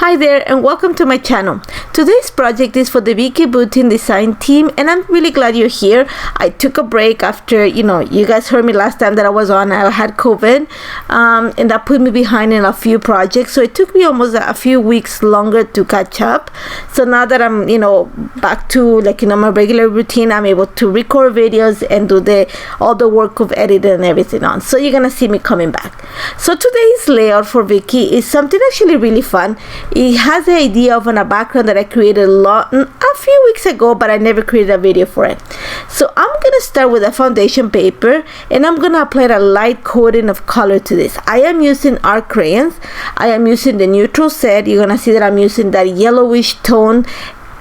Hi there and welcome to my channel. Today's project is for the Vicki Boutin design team and I'm really glad you're here. I took a break after, you guys heard me last time that I was on. I had COVID and that put me behind in a few projects. So it took me almost a few weeks longer to catch up. So now that I'm, back to my regular routine, I'm able to record videos and do all the work of editing and everything on. So you're going to see me coming back. So today's layout for Vicki is something actually really fun. It has the idea of a background that I created a few weeks ago, but I never created a video for it. So I'm going to start with a foundation paper and I'm going to apply a light coating of color to this. I am using art crayons. I am using the neutral set. You're going to see that I'm using that yellowish tone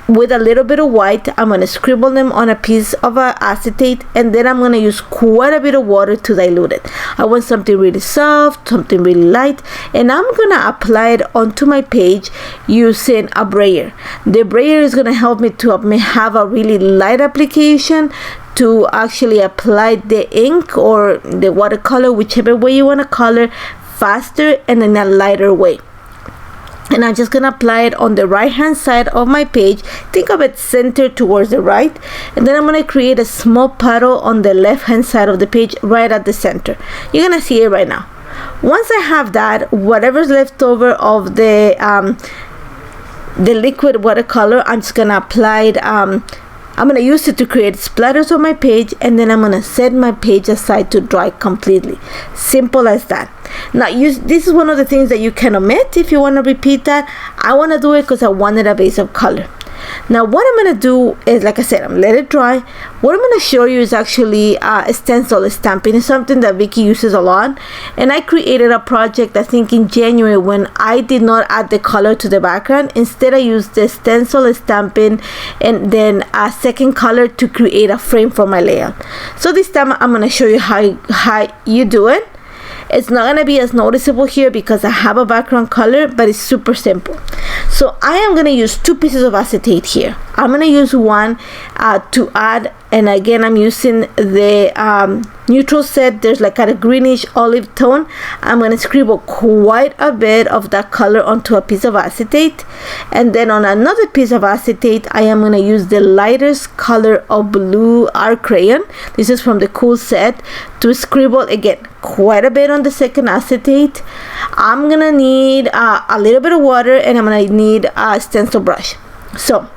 with a little bit of white. I'm going to scribble them on a piece of acetate and then I'm going to use quite a bit of water to dilute it. I want something really soft, something really light, and I'm going to apply it onto my page using a brayer. The brayer is going to help me to have a really light application to actually apply the ink or the watercolor, whichever way you want to color, faster and in a lighter way. And I'm just going to apply it on the right hand side of my page. Think of it centered towards the right. And then I'm going to create a small puddle on the left hand side of the page right at the center. You're going to see it right now. Once I have that, whatever's left over of the liquid watercolor, I'm just going to apply it. I'm going to use it to create splatters on my page, and then I'm going to set my page aside to dry completely. Simple as that. Now, this is one of the things that you can omit if you want to repeat that. I want to do it because I wanted a base of color. Now, what I'm going to do is, like I said, I'm going to let it dry. What I'm going to show you is actually STENCIL stamping. It's something that Vicki uses a lot. And I created a project, I think, in January when I did not add the color to the background. Instead, I used the STENCIL stamping and then a second color to create a frame for my layout. So this time, I'm going to show you how you do it. It's not going to be as noticeable here because I have a background color, but it's super simple. So I am going to use 2 pieces of acetate here. I'm going to use one to add, and again I'm using the neutral set. There's like a greenish olive tone. I'm going to scribble quite a bit of that color onto a piece of acetate, and then on another piece of acetate I am going to use the lightest color of blue art crayon. This is from the cool set, to scribble again quite a bit on the second acetate. I'm gonna need a little bit of water and I'm gonna need a stencil brush. So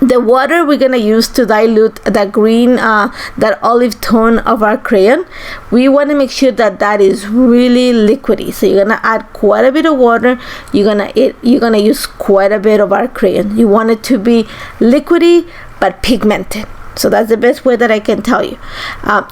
the water we're gonna use to dilute that green, that olive tone of our crayon. We want to make sure that that is really liquidy. So you're gonna add quite a bit of water. You're gonna use quite a bit of our crayon. You want it to be liquidy but pigmented. So that's the best way that I can tell you.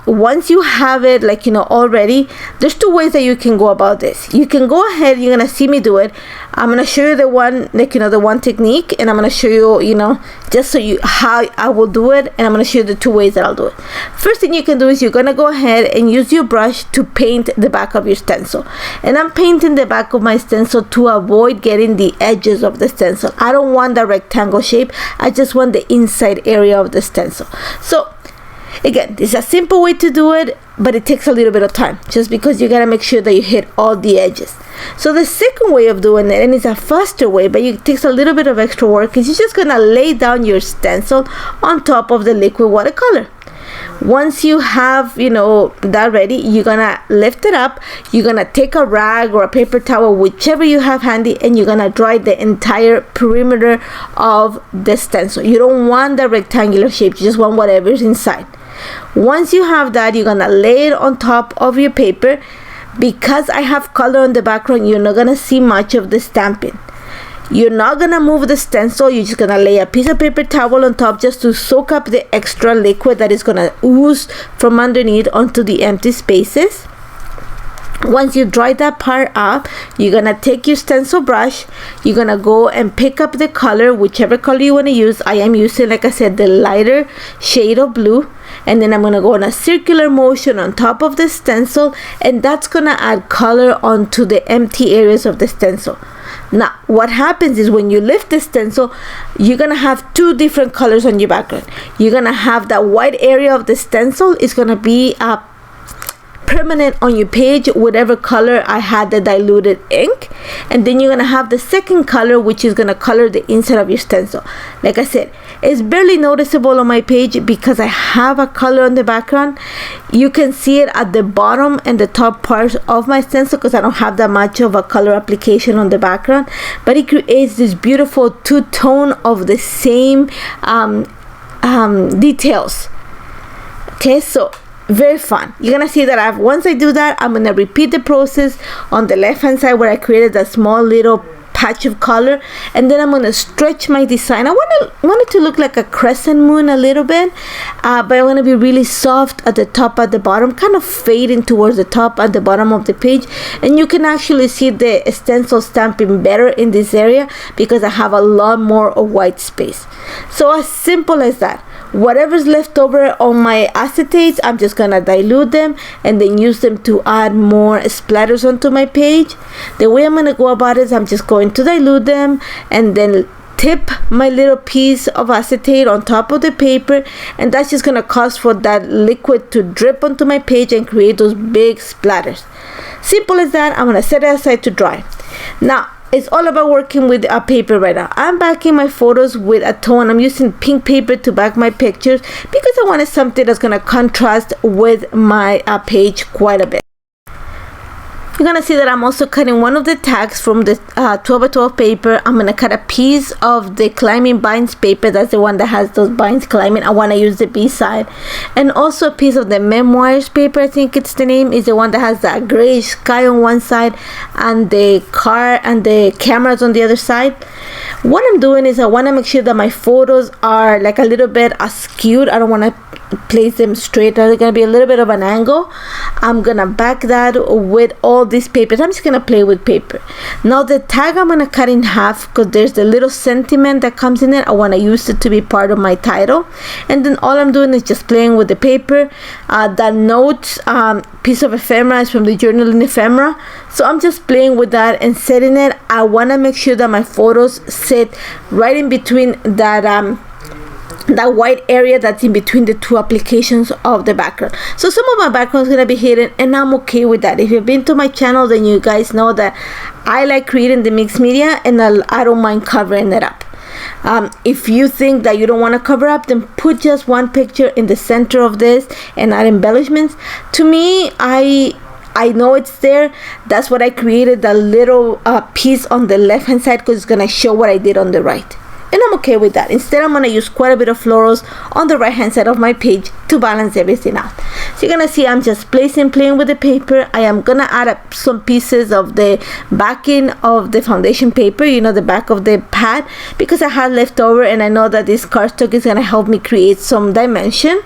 Once you have it already, there's 2 ways that you can go about this. You can go ahead, you're gonna see me do it. I'm gonna show you the one the one technique, and I'm gonna show you just so how I will do it, and I'm gonna show you the 2 ways that I'll do it. First thing you can do is you're gonna go ahead and use your brush to paint the back of your stencil. And I'm painting the back of my stencil to avoid getting the edges of the stencil. I don't want the rectangle shape. I just want the inside area of the stencil. So again, this is a simple way to do it, but it takes a little bit of time just because you gotta make sure that you hit all the edges. So the second way of doing it, and it's a faster way, but it takes a little bit of extra work, is you're just gonna lay down your stencil on top of the liquid watercolor. Once you have that ready, you're gonna lift it up. You're gonna take a rag or a paper towel, whichever you have handy, and you're gonna dry the entire perimeter of the stencil. You don't want the rectangular shape, you just want whatever's inside. Once you have that, you're gonna lay it on top of your paper. Because I have color on the background, you're not gonna see much of the stamping. You're not gonna move the stencil. You're just gonna lay a piece of paper towel on top just to soak up the extra liquid that is gonna ooze from underneath onto the empty spaces. Once you dry that part up, you're gonna take your stencil brush. You're gonna go and pick up the color, whichever color you want to use. I am using, like I said, the lighter shade of blue. And then I'm gonna go in a circular motion on top of the stencil, and that's gonna add color onto the empty areas of the stencil. Now, what happens is when you lift the stencil, you're gonna have 2 different colors on your background. You're gonna have that white area of the stencil is gonna be permanent on your page, whatever color I had the diluted ink. And then you're gonna have the second color, which is gonna color the inside of your stencil. Like I said, it's barely noticeable on my page because I have a color on the background. You can see it at the bottom and the top parts of my stencil because I don't have that much of a color application on the background, but it creates this beautiful two-tone of the same details. Okay, so very fun. You're gonna see that once I do that, I'm gonna repeat the process on the left hand side where I created that small little patch of color, and then I'm gonna stretch my design. I want it to look like a crescent moon a little bit, but I want to be really soft at the top, at the bottom, kind of fading towards the top at the bottom of the page. And you can actually see the stencil stamping better in this area because I have a lot more of white space. So as simple as that. Whatever's left over on my acetates, I'm just gonna dilute them and then use them to add more splatters onto my page. The way I'm gonna go about it is I'm just going to dilute them and then tip my little piece of acetate on top of the paper, and that's just gonna cause for that liquid to drip onto my page and create those big splatters. Simple as that. I'm gonna set it aside to dry. Now it's all about working with a paper right now. I'm backing my photos with a tone. I'm using pink paper to back my pictures because I wanted something that's going to contrast with my page quite a bit. You're going to see that I'm also cutting one of the tags from the 12x12 paper. I'm going to cut a piece of the climbing binds paper. That's the one that has those binds climbing. I want to use the B side. And also a piece of the memoirs paper, I think it's the name, is the one that has that grayish sky on one side and the car and the cameras on the other side. What I'm doing is I want to make sure that my photos are like a little bit askewed. I don't want to place them straight. There's going to be a little bit of an angle. I'm going to back that with all these papers. I'm just going to play with paper. Now the tag I'm going to cut in half because there's the little sentiment that comes in it. I want to use it to be part of my title. And then all I'm doing is just playing with the paper. That notes piece of ephemera is from the journal in ephemera. So I'm just playing with that and setting it. I want to make sure that my photos sit right in between that white area that's in between the two applications of the background. So some of my background is going to be hidden, and I'm okay with that. If you've been to my channel, then you guys know that I like creating the mixed media and I don't mind covering it up. If you think that you don't want to cover up, then put just one picture in the center of this and add embellishments. To me, I know it's there. That's what I created, the little piece on the left hand side, because it's going to show what I did on the right. And I'm okay with that. Instead, I'm going to use quite a bit of florals on the right hand side of my page to balance everything out. So you're going to see I'm just playing with the paper. I am going to add up some pieces of the backing of the foundation paper, you know, the back of the pad, because I had left over, and I know that this cardstock is going to help me create some dimension.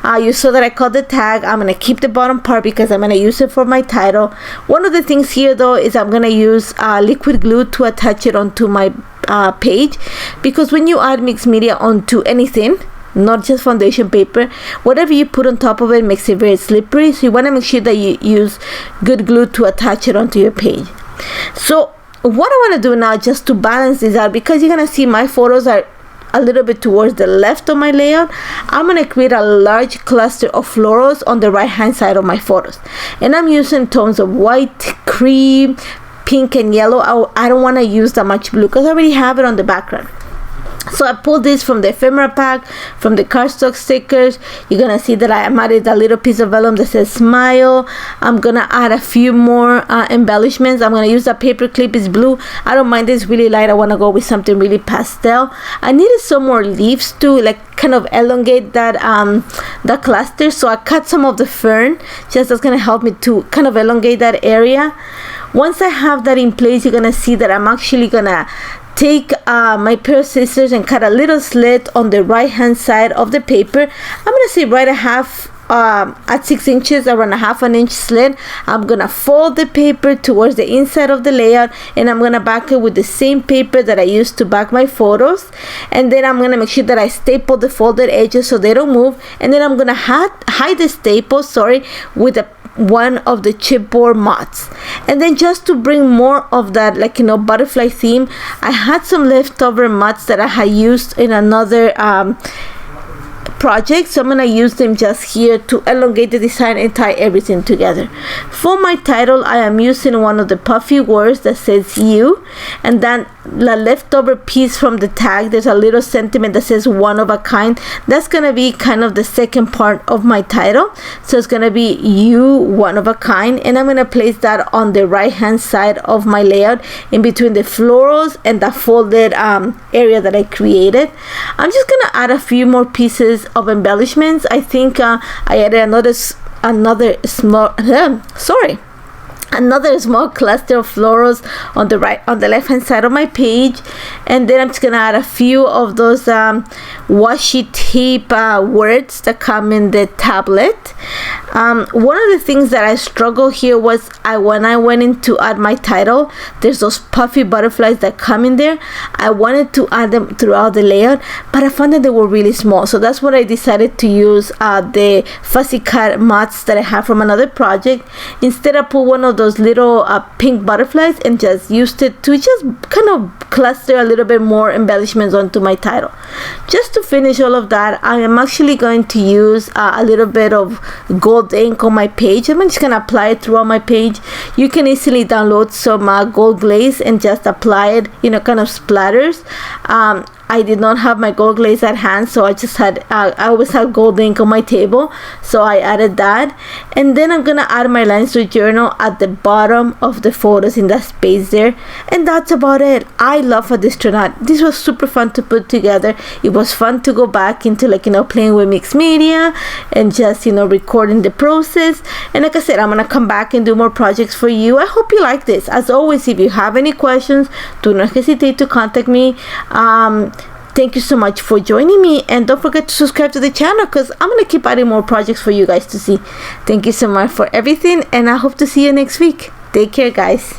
You saw that I cut the tag. I'm going to keep the bottom part because I'm going to use it for my title. One of the things here though is I'm going to use liquid glue to attach it onto my page, because when you add mixed media onto anything, not just foundation paper, whatever you put on top of it makes it very slippery. So you want to make sure that you use good glue to attach it onto your page. So what I want to do now, just to balance this out, because you're going to see my photos are a little bit towards the left of my layout, I'm going to create a large cluster of florals on the right hand side of my photos, and I'm using tones of white, cream, pink, and yellow. I don't want to use that much blue because I already have it on the background. So I pulled this from the ephemera pack, from the cardstock stickers. You're gonna see that I added a little piece of vellum that says smile. I'm gonna add a few more embellishments. I'm gonna use that paper clip. It's blue. I don't mind this really light. I want to go with something really pastel. I needed some more leaves to like kind of elongate that that cluster, so I cut some of the fern. Just that's gonna help me to kind of elongate that area. Once I have that in place, you're gonna see that I'm actually gonna take my pair of scissors and cut a little slit on the right hand side of the paper. I'm gonna say right at 6 inches, around a half an inch slit. I'm gonna fold the paper towards the inside of the layout, and I'm gonna back it with the same paper that I used to back my photos. And then I'm gonna make sure that I staple the folded edges so they don't move. And then I'm gonna hide the staples, with one of the chipboard mods. And then just to bring more of that, like, you know, butterfly theme, I had some leftover mods that I had used in another projects, so I'm going to use them just here to elongate the design and tie everything together. For my title, I am using one of the puffy words that says you, and then the leftover piece from the tag, there's a little sentiment that says one of a kind. That's going to be kind of the second part of my title, so it's going to be you, one of a kind, and I'm going to place that on the right hand side of my layout in between the florals and the folded area that I created. I'm just going to add a few more pieces of embellishments. I think I added another small cluster of florals on the left hand side of my page, and then I'm just gonna add a few of those washi tape words that come in the tablet. One of the things that I struggled here was when I went in to add my title, there's those puffy butterflies that come in there. I wanted to add them throughout the layout, but I found that they were really small, so that's what I decided to use the fussy cut mats that I have from another project. Instead, I put one of those little pink butterflies and just used it to just kind of cluster a little bit more embellishments onto my title. Just to finish all of that, I am actually going to use a little bit of gold ink on my page. I'm just gonna apply it throughout my page. You can easily download some gold glaze and just apply it, kind of splatters. I did not have my gold glaze at hand, so I always have gold ink on my table, so I added that. And then I'm gonna add my lines to journal at the bottom of the photos in that space there, and that's about it. I love how this turned out. This was super fun to put together. It was fun to go back into playing with mixed media and just recording the process. And like I said, I'm gonna come back and do more projects for you. I hope you like this. As always, if you have any questions, do not hesitate to contact me. Thank you so much for joining me, and don't forget to subscribe to the channel because I'm going to keep adding more projects for you guys to see. Thank you so much for everything, and I hope to see you next week. Take care, guys.